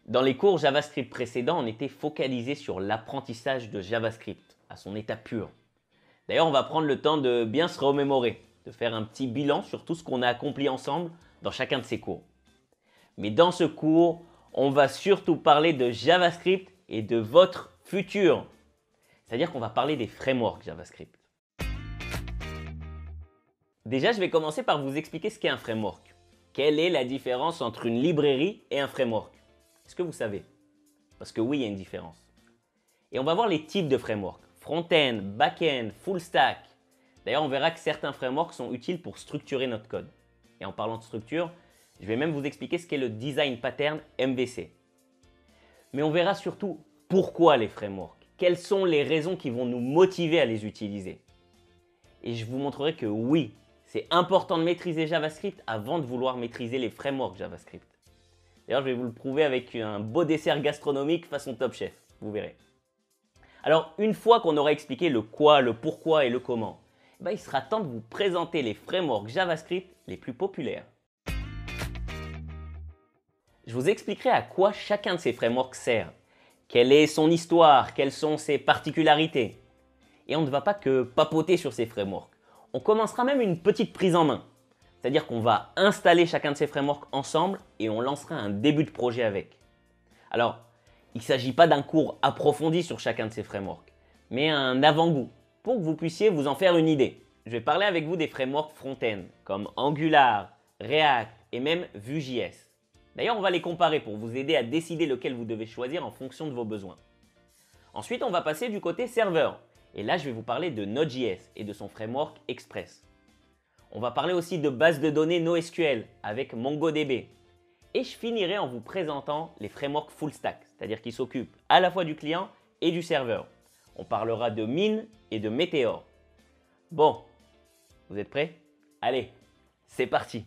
Dans les cours JavaScript précédents, on était focalisé sur l'apprentissage de JavaScript à son état pur. D'ailleurs, on va prendre le temps de bien se remémorer, de faire un petit bilan sur tout ce qu'on a accompli ensemble dans chacun de ces cours. Mais dans ce cours, on va surtout parler de JavaScript et de votre futur. C'est-à-dire qu'on va parler des frameworks JavaScript. Déjà, je vais commencer par vous expliquer ce qu'est un framework. Quelle est la différence entre une librairie et un framework? Est-ce que vous savez? Parce que oui, il y a une différence. Et on va voir les types de frameworks. Front-end, back-end, full stack. D'ailleurs, on verra que certains frameworks sont utiles pour structurer notre code. Et en parlant de structure, je vais même vous expliquer ce qu'est le design pattern MVC. Mais on verra surtout pourquoi les frameworks. Quelles sont les raisons qui vont nous motiver à les utiliser. Et je vous montrerai que oui, c'est important de maîtriser JavaScript avant de vouloir maîtriser les frameworks JavaScript. D'ailleurs, je vais vous le prouver avec un beau dessert gastronomique façon Top Chef. Vous verrez. Alors, une fois qu'on aura expliqué le quoi, le pourquoi et le comment, il sera temps de vous présenter les frameworks JavaScript les plus populaires. Je vous expliquerai à quoi chacun de ces frameworks sert, quelle est son histoire, quelles sont ses particularités. Et on ne va pas que papoter sur ces frameworks. On commencera même une petite prise en main. C'est-à-dire qu'on va installer chacun de ces frameworks ensemble et on lancera un début de projet avec. Alors, il ne s'agit pas d'un cours approfondi sur chacun de ces frameworks, mais un avant-goût pour que vous puissiez vous en faire une idée. Je vais parler avec vous des frameworks front-end comme Angular, React et même Vue.js. D'ailleurs, on va les comparer pour vous aider à décider lequel vous devez choisir en fonction de vos besoins. Ensuite, on va passer du côté serveur. Et là, je vais vous parler de Node.js et de son framework Express. On va parler aussi de bases de données NoSQL avec MongoDB. Et je finirai en vous présentant les frameworks full stack, c'est-à-dire qui s'occupent à la fois du client et du serveur. On parlera de Mine et de Meteor. Bon, vous êtes prêts? Allez, c'est parti!